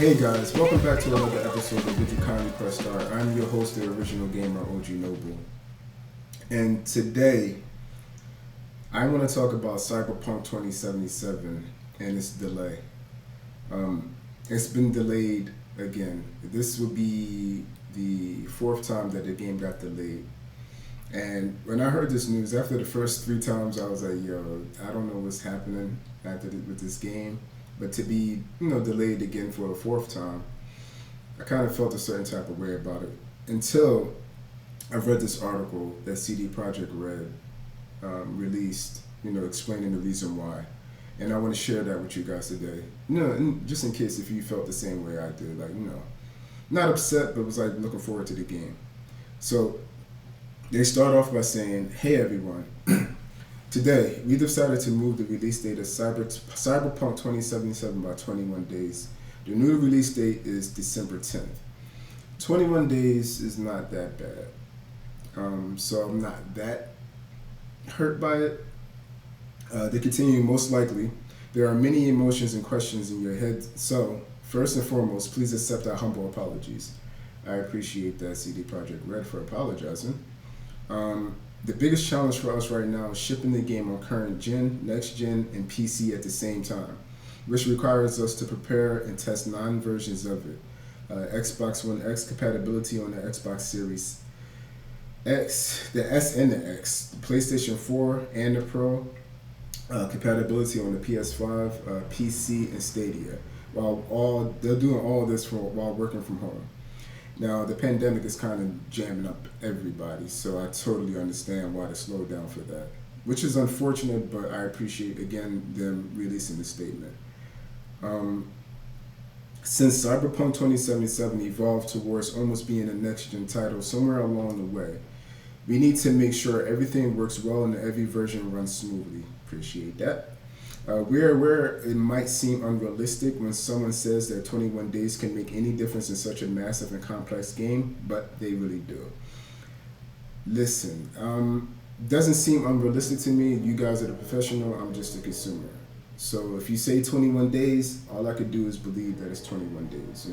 Hey guys, welcome back to another episode of Would You Kindly Press Start. I'm your host, the original gamer, OG Noble. And today, I want to talk about Cyberpunk 2077 and its delay. It's been delayed again. This will be the fourth time that the game got delayed. And when I heard this news, after the first three times, I was like, yo, I don't know what's happening with this game. But to be, delayed again for the fourth time, I kind of felt a certain type of way about it until I read this article that CD Projekt Red released, explaining the reason why. And I want to share that with you guys today. And just in case if you felt the same way I did, not upset, but was looking forward to the game. So they start off by saying, "Hey everyone, today we decided to move the release date of Cyberpunk 2077 by 21 days. The new release date is December 10th. 21 days is not that bad. So I'm not that hurt by it." They continue, "Most likely, there are many emotions and questions in your head. So, first and foremost, please accept our humble apologies." I appreciate that, CD Projekt Red, for apologizing. The biggest challenge for us right now is shipping the game on current gen, next gen, and PC at the same time, which requires us to prepare and test 9 versions of it. Xbox One X compatibility on the Xbox Series X, the S and the X, the PlayStation 4 and the Pro, compatibility on the PS5, PC, and Stadia. They're doing all this while working from home. Now, the pandemic is kind of jamming up everybody, so I totally understand why they slowed down for that, which is unfortunate, but I appreciate, again, them releasing the statement. Since Cyberpunk 2077 evolved towards almost being a next-gen title somewhere along the way, we need to make sure everything works well and every version runs smoothly. Appreciate that. We're aware it might seem unrealistic when someone says that 21 days can make any difference in such a massive and complex game, but they really do. Listen, doesn't seem unrealistic to me. You guys are the professional, I'm just a consumer. So if you say 21 days, all I could do is believe that it's 21 days,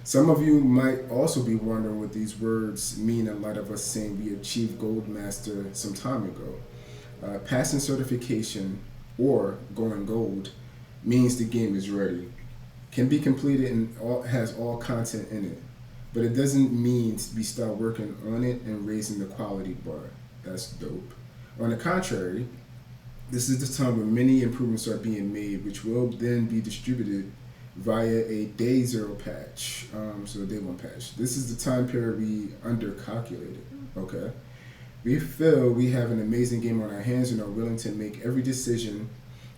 Some of you might also be wondering what these words mean in light of us saying we achieved Gold Master some time ago. Passing certification or going gold means the game is ready, can be completed, and has all content in it. But it doesn't mean we start working on it and raising the quality bar. That's dope. On the contrary, this is the time when many improvements are being made, which will then be distributed via a day zero patch, so a day one patch. This is the time period we undercalculated, okay? We feel we have an amazing game on our hands and are willing to make every decision,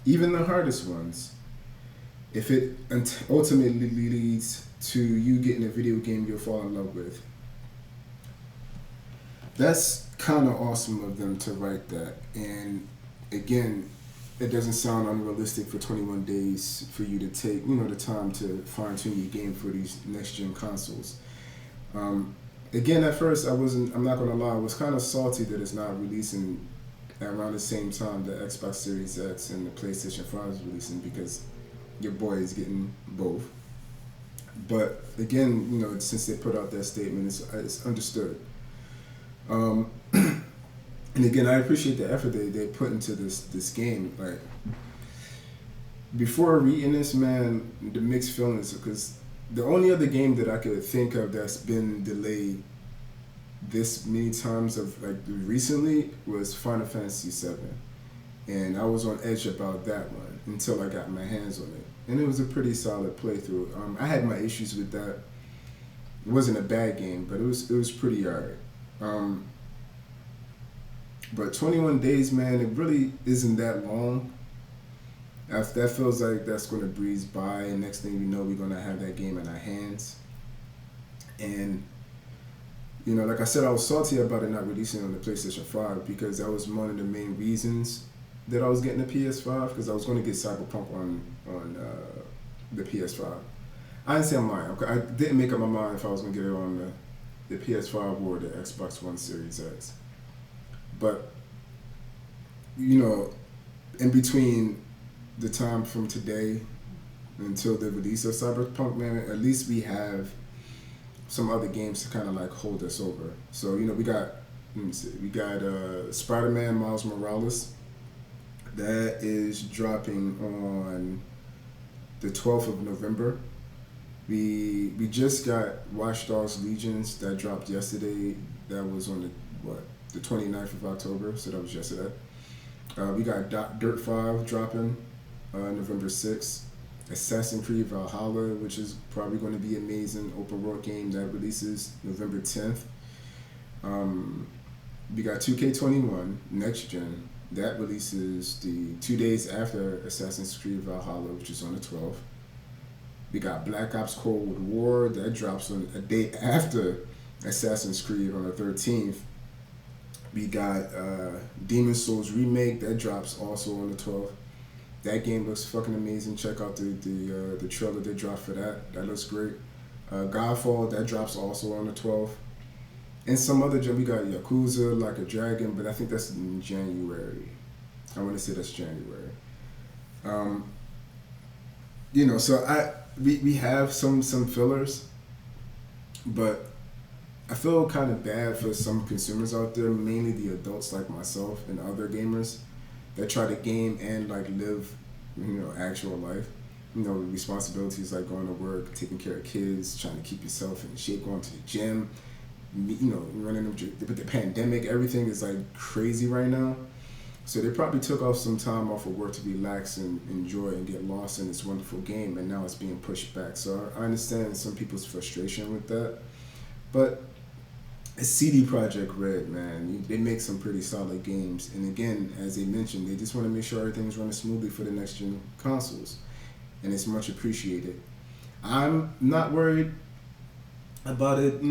even the hardest ones, if it ultimately leads to you getting a video game you'll fall in love with. That's kind of awesome of them to write that. And again, it doesn't sound unrealistic for 21 days for you to take, the time to fine-tune your game for these next-gen consoles. Again, at first, I'm not going to lie, I was kind of salty that it's not releasing around the same time the Xbox Series X and the PlayStation 5 is releasing, because your boy is getting both. But again, since they put out that statement, it's understood. And again, I appreciate the effort they put into this game. Like, before reading this, man, the mixed feelings, because the only other game that I could think of that's been delayed this many times recently was Final Fantasy VII. And I was on edge about that one until I got my hands on it. And it was a pretty solid playthrough. I had my issues with that. It wasn't a bad game, but it was pretty alright. But 21 days, man, it really isn't that long. That feels like that's going to breeze by, and next thing we know, we're going to have that game in our hands. And, like I said, I was salty about it not releasing on the PlayStation 5, because that was one of the main reasons that I was getting the PS5, because I was going to get Cyberpunk on the PS5. I didn't say I'm lying. Okay? I didn't make up my mind if I was going to get it on the PS5 or the Xbox One Series X. But, in between the time from today until the release of Cyberpunk, man, at least we have some other games to kind of like hold us over. So we got, let me see, we got Spider-Man Miles Morales. That is dropping on the 12th of November. We just got Watch Dogs Legions that dropped yesterday. That was on the 29th of October, so that was yesterday. We got Dirt 5 dropping November 6th. Assassin's Creed Valhalla, which is probably going to be amazing open world game that releases November 10th. We got 2K21 Next Gen. That releases the 2 days after Assassin's Creed Valhalla, which is on the 12th. We got Black Ops Cold War. That drops on a day after Assassin's Creed on the 13th. We got Demon's Souls Remake. That drops also on the 12th. That game looks fucking amazing. Check out the trailer they dropped for that. That looks great. Godfall, that drops also on the 12th. And some other we got Yakuza, Like a Dragon, but I think that's in January. I want to say that's January. So we have some fillers, but I feel kind of bad for some consumers out there, mainly the adults like myself and other gamers that try to game and like live, actual life. Responsibilities like going to work, taking care of kids, trying to keep yourself in shape, going to the gym, running with the pandemic. Everything is like crazy right now. So they probably took off some time off of work to relax and enjoy and get lost in this wonderful game, and now it's being pushed back. So I understand some people's frustration with that. But it's CD Projekt Red, man. They make some pretty solid games. And again, as they mentioned, they just want to make sure everything's running smoothly for the next gen consoles. And it's much appreciated. I'm not worried about it,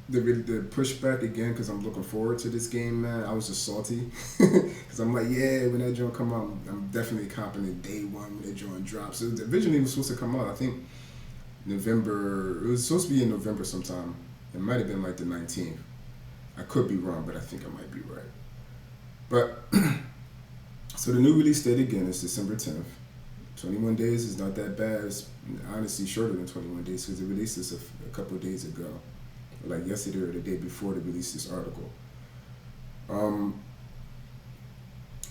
the pushback again, because I'm looking forward to this game, man. I was just salty because I'm like, yeah, when that joint come out, I'm definitely confident day one when that joint drops. So originally it was supposed to come out, I think November. It was supposed to be in November sometime. It might have been like the 19th. I could be wrong, but I think I might be right. But so the new release date again is December 10th. 21 days is not that bad. It's honestly shorter than 21 days because it released this a couple of days ago. Like yesterday or the day before they released this article. But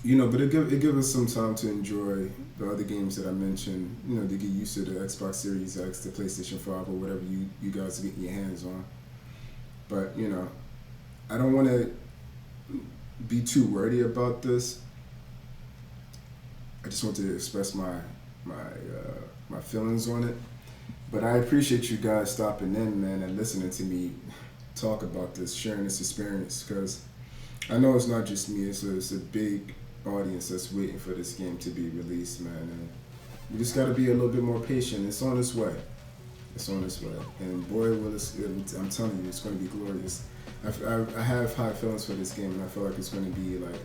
it give us some time to enjoy the other games that I mentioned, to get used to the Xbox Series X, the PlayStation 5, or whatever you guys are getting your hands on. But, I don't want to be too wordy about this. I just want to express my feelings on it. But I appreciate you guys stopping in, man, and listening to me talk about this, sharing this experience, because I know it's not just me. It's a big audience that's waiting for this game to be released, man. And we just got to be a little bit more patient. It's on its way. It's on its way. And boy, I'm telling you, it's going to be glorious. I have high feelings for this game, and I feel like it's going to be like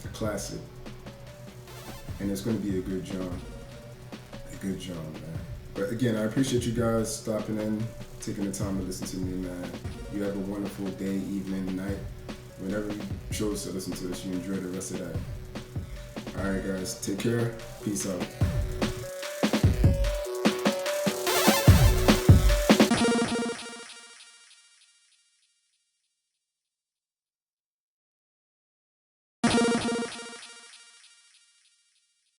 a classic. And it's going to be a good job. A good job, man. But again, I appreciate you guys stopping in, taking the time to listen to me, man. You have a wonderful day, evening, night. Whenever you chose to listen to this, you enjoy the rest of that. All right, guys, take care. Peace out.